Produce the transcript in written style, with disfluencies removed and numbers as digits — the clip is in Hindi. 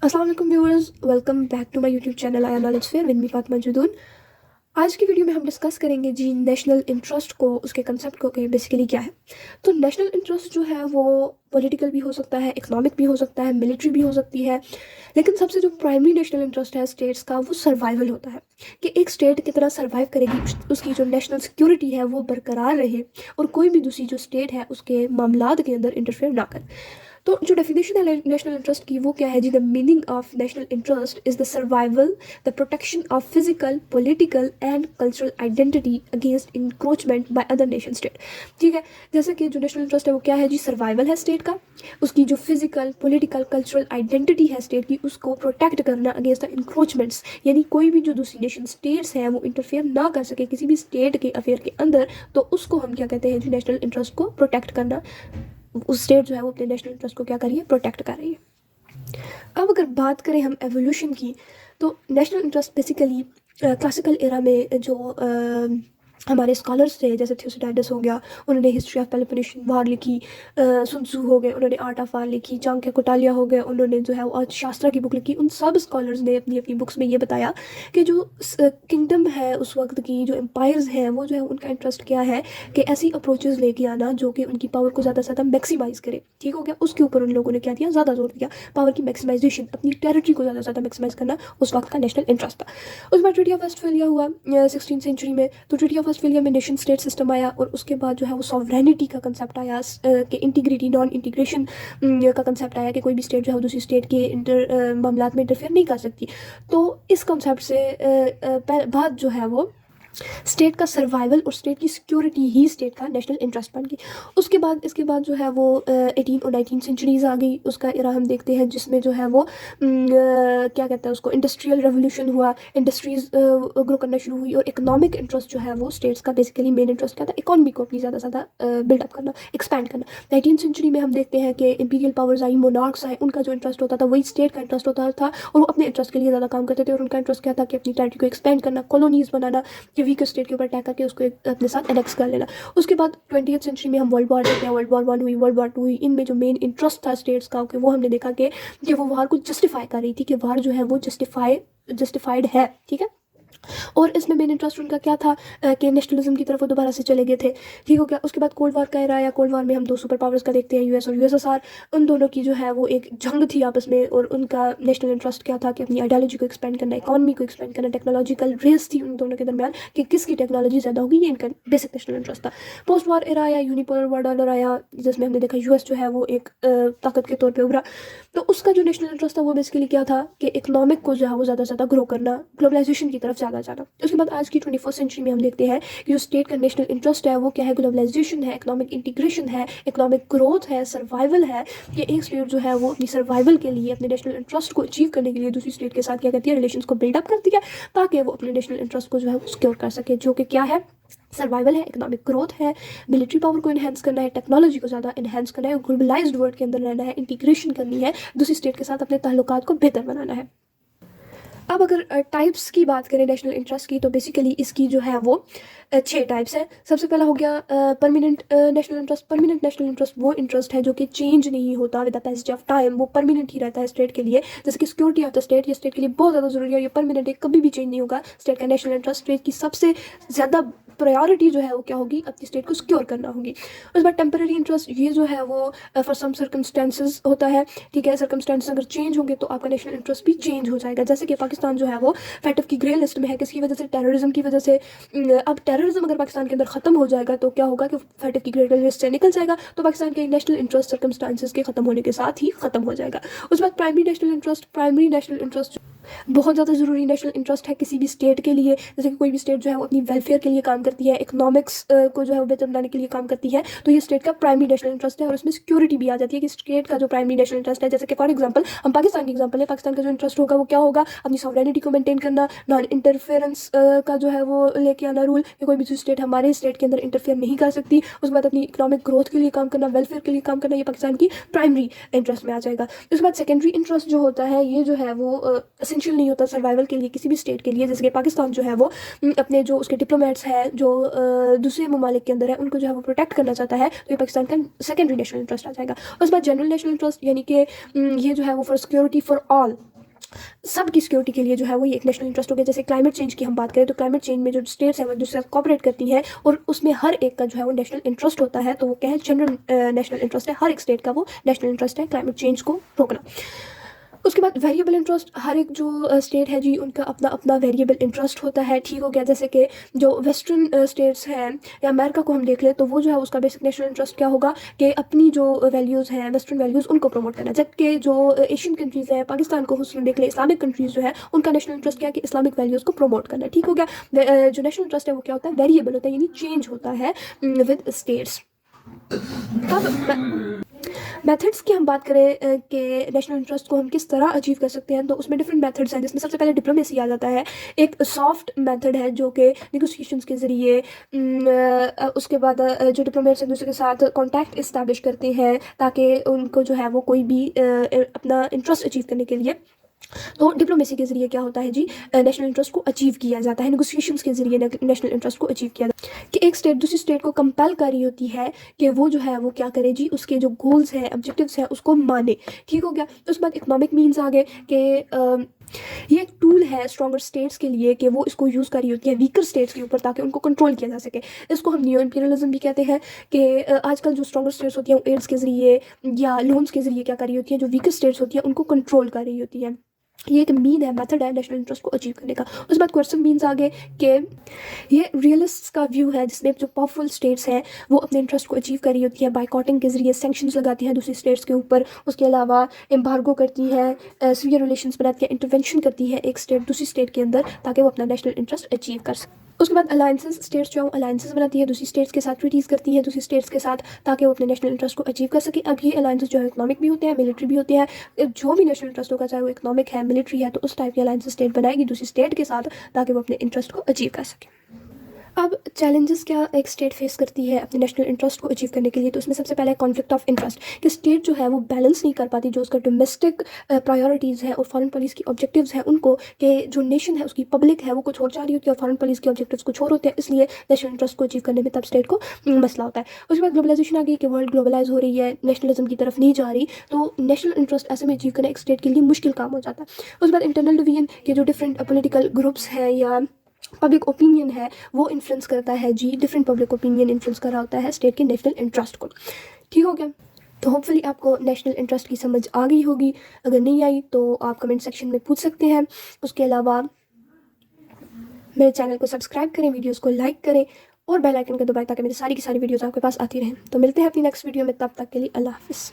अस्सलाम वालेकुम viewers, welcome back to my YouTube channel आया knowledge fair with me Fatima Judoon. आज की वीडियो में हम डिस्कस करेंगे जी नेशनल इंटरेस्ट को, उसके कंसेप्ट को कि बेसिकली क्या है। तो नेशनल इंटरेस्ट जो है वो पॉलिटिकल भी हो सकता है, इकोनॉमिक भी हो सकता है, मिलिट्री भी हो सकती है, लेकिन सबसे जो प्राइमरी नेशनल इंटरेस्ट है स्टेट्स का वो सर्वाइवल होता है कि एक स्टेट कितना सर्वाइव करेगी, उसकी जो नेशनल सिक्योरिटी है वो बरकरार रहे और कोई भी दूसरी जो स्टेट है उसके मामलात के अंदर इंटरफेयर ना करे। तो जो डेफिनेशन है नेशनल इंटरेस्ट की वो क्या है जी? The meaning of national interest is the survival, the protection of physical, political and cultural identity against encroachment by other nation state. ठीक है, जैसे कि जो नेशनल इंटरेस्ट है वो क्या है जी? सर्वाइवल है स्टेट का, उसकी जो फिजिकल, पॉलिटिकल, कल्चरल आइडेंटिटी है स्टेट की उसको प्रोटेक्ट करना अगेंस्ट द इंक्रोचमेंट्स, यानी कोई भी जो दूसरी नेशन स्टेट्स हैं वो इंटरफेयर ना कर सके किसी भी स्टेट के अफेयर के अंदर, तो उसको हम क्या कहते हैं जी? नेशनल इंटरेस्ट को प्रोटेक्ट करना। उस स्टेट जो है वो अपने नेशनल इंटरेस्ट को क्या कर रही है? प्रोटेक्ट कर रही है। अब अगर बात करें हम एवोल्यूशन की, तो national interest basically classical era में जो हमारे स्कॉलर्स थे, जैसे थियोसिडाइडस हो गया, उन्होंने हिस्ट्री ऑफ पेलोपोनेशियन वार लिखी, सुन त्सू हो गए, उन्होंने आर्ट ऑफ वार लिखी, चाणक्य कोटालिया हो गए, उन्होंने जो है वो अर्थशास्त्र की बुक लिखी। उन सब स्कॉलर्स ने अपनी अपनी बुक्स में ये बताया कि जो किंगडम है उस वक्त की, जो एम्पायर्स हैं, वो जो है उनका इंटरेस्ट क्या है कि ऐसी अप्रोचेस लेके आना जो कि उनकी पावर को ज़्यादा से ज़्यादा मैक्सिमाइज़ करे। ठीक हो गया, उसके ऊपर उन लोगों ने क्या दिया? ज़्यादा जोर दिया। पावर की मैक्सिमाइजेशन, अपनी टेरिटरी को ज़्यादा से ज़्यादा मैक्सिमाइज करना उस वक्त का नेशनल इंटरेस्ट था। उसके बाद ट्रीटी ऑफ वेस्टफेलिया हुआ 16th सेंचुरी में। तो ट्रीटी ऑफ वेस्टफेलिया में नेशन स्टेट सिस्टम आया और उसके बाद जो है वो सॉवरेनिटी का कंसेप्ट आया, कि इंटीग्रिटी, नॉन इंटीग्रेशन का कंसेप्ट आया कि कोई भी स्टेट जो है दूसरी स्टेट के मामलात में इंटरफेयर नहीं कर सकती। तो इस कंसेप्ट से बाद जो है वो स्टेट का सर्वाइवल और स्टेट की सिक्योरिटी ही स्टेट का नेशनल इंटरेस्ट बन गई। इसके बाद जो है वो 18 और 19 सेंचुरीज आ गई, उसका एरा हम देखते हैं जिसमें जो है वो क्या कहते हैं उसको, इंडस्ट्रियल रेवोल्यूशन हुआ, इंडस्ट्रीज ग्रो करना शुरू हुई और इकोनॉमिक इंटरेस्ट जो है वो स्टेट्स का बेसिकली मेन इंटरेस्ट क्या था? इकोनॉमी को अपनी ज़्यादा से ज़्यादा बिल्डअप करना, एक्सपैंड करना। 19 सेंचुरी में हम देखते हैं कि इंपीरियल पावर्स आई, मोनार्क्स आए, उनका जो इंटरेस्ट होता था वही स्टेट का इंटरेस्ट होता था और वो अपने इंटरेस्ट के लिए ज़्यादा काम करते थे और उनका इंटरेस्ट क्या था? कि अपनी टेरिटरी को एक्सपेंड करना, कॉलोनीज बनाना, कि वीकर स्टेट के ऊपर अटैक करके उसको अपने साथ एनेक्स कर लेना। उसके बाद 20th सेंचुरी में हम वर्ल्ड वॉर देखते हैं, वर्ल्ड वॉर 1 हुई, वर्ल्ड वॉर 2 हुई। इनमें जो मेन इंटरेस्ट था स्टेट्स का कि वो हमने देखा कि वो वार को जस्टिफाई कर रही थी, कि वार जो है वो जस्टिफाइड है। ठीक है, और इसमें मेन इंटरेस्ट उनका क्या था? कि नेशनलिज्म की तरफ वो दोबारा से चले गए थे। ठीक हो गया, उसके बाद कोल्ड वार का एरा आया। कोल्ड वार में हम दो सुपर पावर्स का देखते हैं, यूएस और यूएसएसआर। उन दोनों की जो है वो एक जंग थी आपस में और उनका नेशनल इंटरेस्ट क्या था? कि अपनी आइडियोलॉजी को एक्सपेंड करना, इकोनॉमी को एक्सपेंड करना, टेक्नोलॉजिकल रेस थी उन दोनों के दरमियान कि किसकी टेक्नोलॉजी ज़्यादा होगी, ये इनका बेसिक नेशनल इंटरेस्ट था। पोस्ट वार एरा आया, यूनिपोलर वर्ल्ड ऑर्डर आया, जिसमें हमने देखा यूएस जो है वो एक ताकत के तौर पर उभरा। तो उसका जो नेशनल इंटरेस्ट था वो बेसिकली क्या था? कि इकोनॉमिक को जो है वो ज़्यादा से ज़्यादा ग्रो करना, ग्लोबलाइजेशन की तरफ ज़्यादा जाना। उसके बाद आज की 21st सेंचुरी में हम देखते हैं कि जो स्टेट का नेशनल इंटरेस्ट है वो क्या है? ग्लोबलाइजेशन है, इकोनॉमिक इंटीग्रेशन है, इकोनॉमिक ग्रोथ है, सर्वाइवल है। कि एक स्टेट जो है वो अपनी सर्वाइवल के लिए, अपने नेशनल इंटरेस्ट को अचीव करने के लिए दूसरी स्टेट के साथ क्या करती है? रिलेशंस को बिल्डअप करती है ताकि वो अपने नेशनल इंटरेस्ट को जो है सिक्योर कर सके, जो कि क्या है? सर्वाइवल है, इकोनॉमिक ग्रोथ है, मिलिट्री पावर को इन्हेंस करना है, टेक्नोलॉजी को ज़्यादा इन्हेंस करना है, ग्लोबलाइज्ड वर्ल्ड के अंदर रहना है, इंटीग्रेशन करनी है, दूसरी स्टेट के साथ अपने ताल्लुकात को बेहतर बनाना है। अब अगर टाइप्स की बात करें नेशनल इंटरेस्ट की, तो बेसिकली इसकी जो है वो 6 टाइप्स हैं। सबसे पहला हो गया permanent national interest. Permanent national interest वो इंटरेस्ट है जो कि चेंज नहीं होता with the passage of time, वो परमानेंट ही रहता है स्टेट के लिए। जैसे कि सिक्योरिटी ऑफ द स्टेट, ये स्टेट के लिए बहुत ज़्यादा जरूरी है, ये परमानेंट है, कभी भी चेंज नहीं होगा। स्टेट का नेशनल इंटरेस्ट, स्टेट की सबसे ज़्यादा प्रायोरिटी जो है वो क्या होगी? अपनी स्टेट को सिक्योर करना होगी। उसके बाद टेम्पररी इंटरेस्ट, ये जो है वो फॉर सम सर्कमस्टेंसेस होता है। ठीक है, सर्कमस्टेंसेस अगर चेंज होंगे तो आपका नेशनल इंटरेस्ट भी चेंज हो जाएगा। जैसे कि पाकिस्तान जो है वो फैटफ की ग्रे लिस्ट में है, किसकी वजह से? टेररिज्म की वजह से। अब टेररिज्म अगर पाकिस्तान के अंदर खत्म हो जाएगा तो क्या होगा? कि फैटफ की ग्रे लिस्ट से निकल जाएगा, तो पाकिस्तान के नेशनल इंटरेस्ट सर्कमस्टेंसेस के खत्म होने के साथ ही खत्म हो जाएगा। उसके बाद primary national interest. Primary national interest बहुत ज़्यादा ज़रूरी नेशनल इंटरेस्ट है किसी भी स्टेट के लिए। जैसे कि कोई भी स्टेट जो है वो अपनी वेलफेयर के लिए काम करती है, इकोनॉमिक्स को जो है वो बेहतर बनाने के लिए काम करती है, तो ये स्टेट का प्राइमरी नेशनल इंटरेस्ट है और उसमें सिक्योरिटी भी आ जाती है कि स्टेट का जो प्राइमरी नेशनल इंटरेस्ट है। जैसे कि फॉर एग्जांपल हम पाकिस्तान की एग्जांपल है, पाकिस्तान का जो इंटरेस्ट होगा वो क्या होगा? अपनी सॉवरेनिटी को मेंटेन करना, नॉन इंटरफेरेंस का जो है वो लेके आना रूल, कि कोई भी स्टेट हमारे स्टेट के अंदर इंटरफेयर नहीं कर सकती। उसके बाद अपनी इकोनॉमिक ग्रोथ के लिए काम करना, वेलफेयर के लिए काम करना, ये पाकिस्तान की प्राइमरी इंटरेस्ट में आ जाएगा। उसके बाद सेकेंडरी इंटरेस्ट जो होता है, ये जो है वो एसेंशियल नहीं होता सर्वाइवल के लिए किसी भी स्टेट के लिए। जैसे कि पाकिस्तान जो है वो अपने जो उसके डिप्लोमेट्स हैं जो दूसरे ममालिक के अंदर है, उनको जो है वो प्रोटेक्ट करना चाहता है, तो ये पाकिस्तान का सेकेंडरी नेशनल इंटरेस्ट आ जाएगा। उसके बाद जनरल नेशनल इंटरेस्ट, यानी कि ये जो है वो फॉर सिक्योरिटी फॉर ऑल, सबकी सिक्योरिटी के लिए जो है वो ये एक नेशनल इंटरेस्ट हो गया। जैसे क्लाइमेट चेंज की हम बात करें तो क्लाइमेट चेंज में जो स्टेट्स हैं वो दूसरे साथ कॉपरेट करती हैं और उसमें हर एक का जो है वो नेशनल इंटरेस्ट होता है। तो वो क्या है, जनरल नेशनल इंटरेस्ट है, हर एक स्टेट का वो नेशनल इंटरेस्ट है क्लाइमेट चेंज को रोकना। उसके बाद वेरिएबल इंटरेस्ट, हर एक जो स्टेट है जी उनका अपना अपना वेरिएबल इंटरेस्ट होता है। ठीक हो गया। जैसे कि जो वेस्टर्न स्टेट्स हैं या अमेरिका को हम देख लें तो वो जो है उसका बेसिक नेशनल इंटरेस्ट क्या होगा कि अपनी जो वैल्यूज़ हैं वेस्टर्न वैल्यूज़ उनको प्रमोट करना। जबकि जो एशियन कंट्रीज़ हैं, पाकिस्तान को हम देख लें, इस्लामिक कंट्रीज़ जो है उनका नेशनल इंटरेस्ट क्या है कि इस्लामिक वैल्यूज़ को प्रमोट करना। ठीक हो गया। जो नेशनल इंटरेस्ट है वो क्या होता है, वेरिएबल होता है, यानी चेंज होता है विद स्टेट्स। अब मेथड्स की हम बात करें कि नेशनल इंटरेस्ट को हम किस तरह अचीव कर सकते हैं, तो उसमें डिफरेंट मेथड्स हैं, जिसमें सबसे पहले डिप्लोमेसी आ जाता है। एक सॉफ्ट मेथड है जो कि नेगोशिएशंस के ज़रिए, उसके बाद जो डिप्लोमेट्स एक दूसरे के साथ कॉन्टैक्ट इस्टेब्लिश करते हैं ताकि उनको जो है वो कोई भी अपना इंटरेस्ट अचीव करने के लिए, तो डिप्लोमेसी के ज़रिए क्या होता है जी, नेशनल इंटरेस्ट को अचीव किया जाता है। नेगोशिएशंस के ज़रिए नेशनल इंटरेस्ट को अचीव किया जाता है कि एक स्टेट दूसरी स्टेट को कंपेल कर रही होती है कि वो जो है वो क्या करे जी, उसके जो गोल्स हैं, ऑब्जेक्टिव्स हैं, उसको माने। ठीक हो गया। तो उसके बाद इकोनॉमिक मीन्स आ गए कि ये एक टूल है स्ट्रॉन्गर स्टेट्स के लिए कि वो इसको यूज़ कर रही होती है वीकर स्टेट्स के ऊपर ताकि उनको कंट्रोल किया जा सके। इसको हम नियो इंपीरियलिज्म भी कहते हैं कि आजकल जो स्ट्रॉन्गर स्टेट्स होती हैं वो एड्स के ज़रिए या लोन्स के ज़रिए क्या कर रही होती है, जो वीकर स्टेट्स होती हैं उनको कंट्रोल कर रही होती है। ये एक मीन है, मेथड है नेशनल इंटरेस्ट को अचीव करने का। उसके बाद क्वेश्चन मीन्स आगे कि ये रियलिस्ट का व्यू है जिसमें जो पावरफुल स्टेट्स हैं वो अपने इंटरेस्ट को अचीव कर रही होती है, बाइकॉटिंग के जरिए सैंक्शंस लगाती हैं दूसरी स्टेट्स के ऊपर। उसके अलावा एम्बार्गो करती है, सीवियर रिलेशंस बनाती है, इंटरवेंशन करती है एक स्टेट दूसरी स्टेट के अंदर ताकि वो अपना नेशनल इंटरेस्ट अचीव कर सके। उसके बाद अलायंसेस, स्टेट्स जो अलायंसेस बनाती है दूसरी स्टेट्स के साथ, ट्रीटीज़ करती हैं दूसरी स्टेट्स के साथ ताकि वो अपने नेशनल इंटरेस्ट को अचीव कर सके। अब ये अलायंसेस जो है इकोनॉमिक भी होते हैं, मिलिट्री भी होते हैं। जो भी नेशनल इंटरेस्ट होगा, चाहे वो इकोनॉमिक है, मिलिट्री है, तो उस टाइप की अलायंसेस स्टेट बनाएगी दूसरी स्टेट के साथ ताकि वो अपने इंटरेस्ट को अचीव कर सके। अब चैलेंजेस क्या एक स्टेट फेस करती है अपने नेशनल इंटरेस्ट को अचीव करने के लिए, तो उसमें सबसे पहले कॉन्फ्लिक्ट ऑफ इंटरेस्ट कि स्टेट जो है वो बैलेंस नहीं कर पाती जो उसका डोमेस्टिक प्रायोरिटीज़ है और फॉरेन पॉलिसी की ऑब्जेक्टिव्स हैं उनको, कि जो नेशन है उसकी पब्लिक है वो कुछ और चाह रही होती है और फॉरेन पॉलिसी के ऑब्जेक्टिव्स कुछ और होते हैं, इसलिए नेशनल इंटरेस्ट को अचीव करने में तब स्टेट को मसला होता है। उसके बाद ग्लोबलाइजेशन आ गई कि वर्ल्ड ग्लोबलाइज हो रही है, नेशनलिज्म की तरफ नहीं जा रही, तो नेशनल इंटरेस्ट ऐसे में अचीव करना एक स्टेट के लिए मुश्किल काम हो जाता है। उसके बाद इंटरनल डिवीजन के जो डिफरेंट पॉलिटिकल ग्रुप्स हैं या पब्लिक ओपिनियन है वो इन्फ्लुएंस करता है जी, डिफरेंट पब्लिक ओपिनियन इन्फ्लुएंस कर रहा होता है स्टेट के नेशनल इंटरेस्ट को। ठीक हो गया। तो होपफुली आपको नेशनल इंटरेस्ट की समझ आ गई होगी। अगर नहीं आई तो आप कमेंट सेक्शन में पूछ सकते हैं। उसके अलावा मेरे चैनल को सब्सक्राइब करें, वीडियोज़ को लाइक करें और बेल आइकन को दबाएं ताकि मेरी सारी की सारी वीडियोज़ आपके पास आती रहें। तो मिलते हैं अपनी नेक्स्ट वीडियो में, तब तक के लिए अल्लाह हाफिज़।